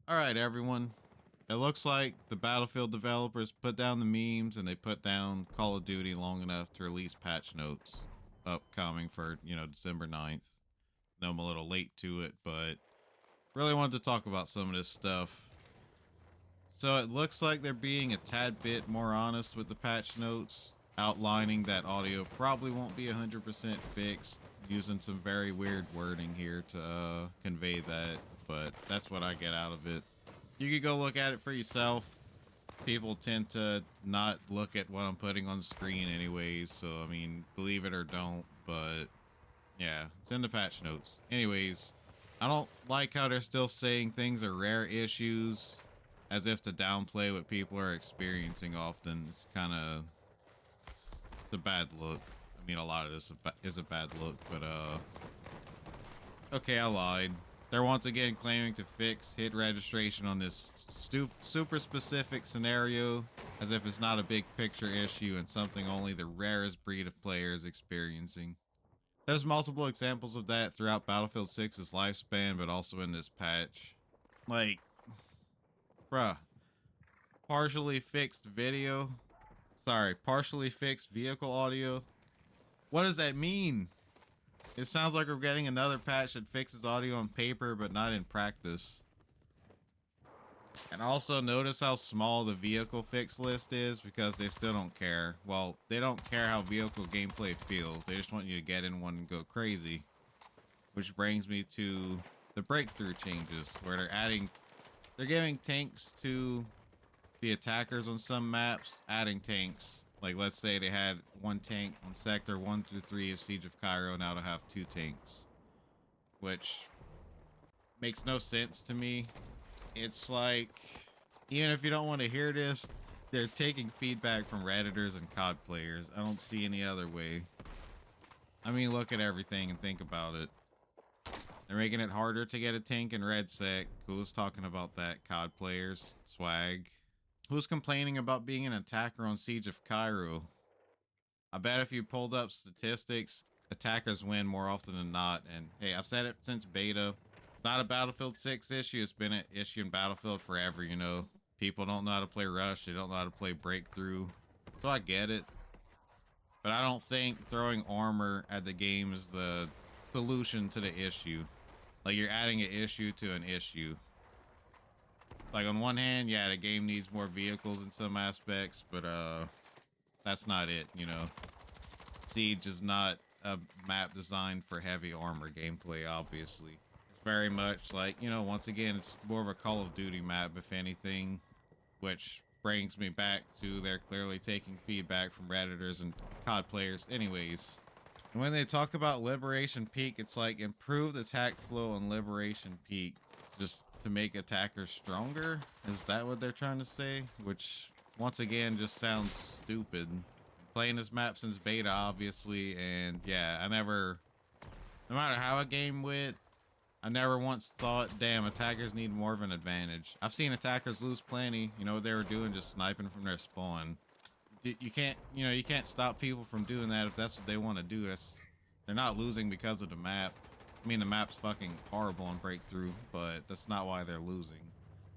Alright, everyone. It looks like the Battlefield developers put down the memes and they put down Call of Duty long enough to release patch notes upcoming for, December 9th. I know I'm a little late to it, but really wanted to talk about some of this stuff. So it looks like they're being a tad bit more honest with the patch notes, outlining that audio probably won't be 100% fixed, using some very weird wording here to convey that, but that's what I get out of it. You could go look at it for yourself. People tend to not look at what I'm putting on the screen anyways, so I mean, believe it or don't, but yeah, it's in the patch notes. Anyways, I don't like how they're still saying things are rare issues as if to downplay what people are experiencing often. It's kind of it's a bad look. I mean, a lot of this is a bad look, but okay, I lied. They're once again claiming to fix hit registration on this super specific scenario as if it's not a big picture issue and something only the rarest breed of players experiencing. There's multiple examples of that throughout Battlefield 6's lifespan, but also in this patch. Like, bruh, partially fixed video. Sorry, partially fixed vehicle audio. What does that mean? It sounds like we're getting another patch that fixes audio on paper, but not in practice. And also notice how small the vehicle fix list is because they still don't care. Well, they don't care how vehicle gameplay feels. They just want you to get in one and go crazy. Which brings me to the breakthrough changes where they're giving tanks to the attackers on some maps, adding tanks. Like let's say they had one tank on sector 1 through 3 of Siege of Cairo, now to have two tanks. Which makes no sense to me. It's like, even if you don't want to hear this, they're taking feedback from Redditors and COD players. I don't see any other way. I mean, look at everything and think about it. They're making it harder to get a tank in RedSec. Who's talking about that? COD players. Swag. Who's complaining about being an attacker on Siege of Cairo? I bet if you pulled up statistics, attackers win more often than not. And hey, I've said it since beta. It's not a Battlefield 6 issue. It's been an issue in Battlefield forever, you know. People don't know how to play Rush. They don't know how to play Breakthrough. So I get it. But I don't think throwing armor at the game is the solution to the issue. Like, you're adding an issue to an issue. Like, on one hand, yeah, the game needs more vehicles in some aspects, but that's not it, you know. Siege is not a map designed for heavy armor gameplay, obviously. It's very much like, you know, once again, it's more of a Call of Duty map, if anything, which brings me back to they're clearly taking feedback from Redditors and COD players anyways. And when they talk about Liberation Peak, it's like improved attack flow on Liberation Peak just to make attackers stronger? Is that what they're trying to say? Which, once again, just sounds stupid. Playing this map since beta, obviously, and yeah, no matter how a game went, I never once thought, damn, attackers need more of an advantage. I've seen attackers lose plenty. You know what they were doing? Just sniping from their spawn. You can't stop people from doing that if that's what they want to do. They're not losing because of the map. I mean, the map's fucking horrible on Breakthrough, but that's not why they're losing.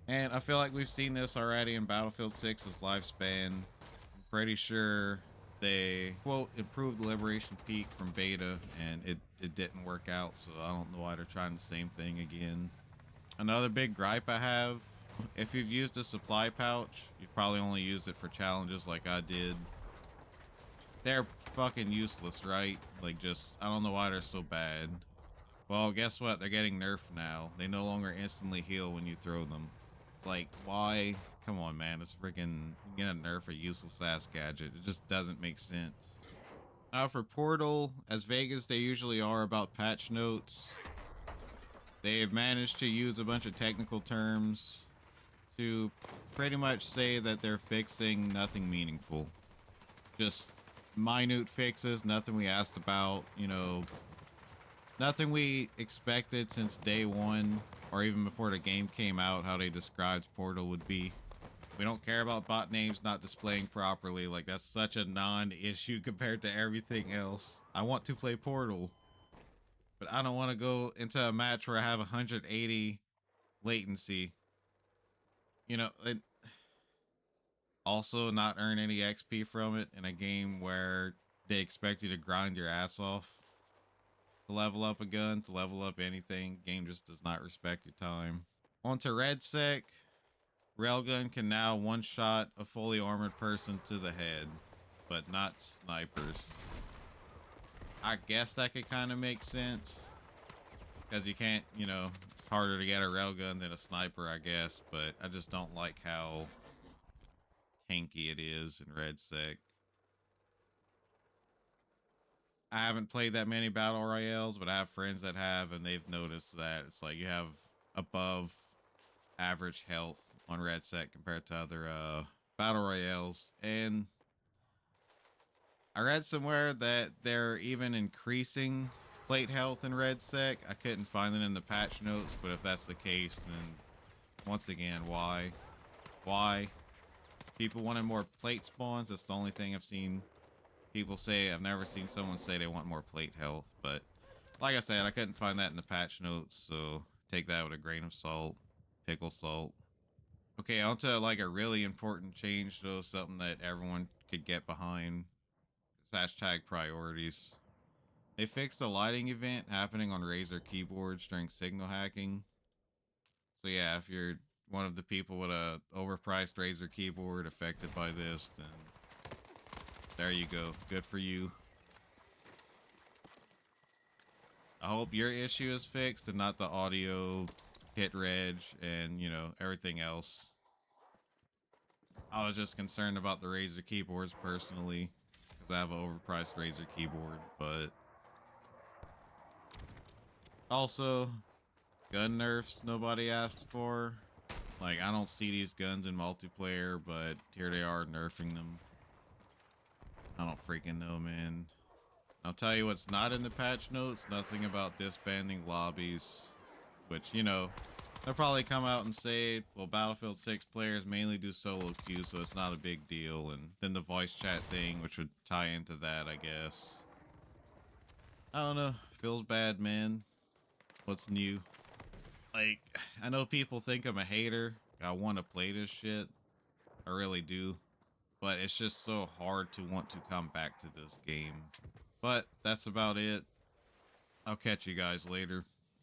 And I feel like we've seen this already in Battlefield 6's lifespan. I'm pretty sure they, quote, improved Liberation Peak from beta, and it didn't work out, so I don't know why they're trying the same thing again. Another big gripe I have, if you've used a supply pouch, you've probably only used it for challenges like I did. They're fucking useless, right? Like, just, I don't know why they're so bad. Well, guess what? They're getting nerfed now. They no longer instantly heal when you throw them. Like, why? Come on, man. It's freaking, you're gonna nerf a useless ass gadget. It just doesn't make sense. Now for Portal, as vague as they usually are about patch notes, they've managed to use a bunch of technical terms to pretty much say that they're fixing nothing meaningful. Just minute fixes, nothing we asked about, you know, nothing we expected since day one, or even before the game came out, how they described Portal would be. We don't care about bot names not displaying properly, like that's such a non-issue compared to everything else. I want to play Portal, but I don't want to go into a match where I have 180 latency. You know, and also not earn any XP from it in a game where they expect you to grind your ass off to level up a gun, to level up anything. Game just does not respect your time. On to Red Sec. Railgun can now one-shot a fully armored person to the head, but not snipers. I guess that could kind of make sense, because you can't, you know, it's harder to get a railgun than a sniper, I guess, but I just don't like how tanky it is in Red Sec. I haven't played that many battle royales, but I have friends that have, and they've noticed that it's like you have above average health on Red Sec compared to other battle royales. And I read somewhere that they're even increasing plate health in Red Sec. I couldn't find it in the patch notes, but if that's the case, then once again, why? Why? People wanted more plate spawns. That's the only thing I've seen people say. I've never seen someone say they want more plate health, but like I said, I couldn't find that in the patch notes, so take that with a grain of salt. Pickle salt. Okay, on to like a really important change though, something that everyone could get behind. It's hashtag priorities. They fixed the lighting event happening on Razer keyboards during signal hacking. So yeah, if you're one of the people with a overpriced Razer keyboard affected by this, then there you go. Good for you. I hope your issue is fixed and not the audio hit reg and, you know, everything else. I was just concerned about the Razer keyboards personally, because I have an overpriced Razer keyboard, but also gun nerfs nobody asked for. Like, I don't see these guns in multiplayer, but here they are nerfing them. I don't freaking know, man. I'll tell you what's not in the patch notes. Nothing about disbanding lobbies, which, you know, they'll probably come out and say, well, Battlefield 6 players mainly do solo queue, so it's not a big deal. And then the voice chat thing, which would tie into that, I guess. I don't know. Feels bad, man. What's new? Like, I know people think I'm a hater. I want to play this shit. I really do. But it's just so hard to want to come back to this game. But that's about it. I'll catch you guys later.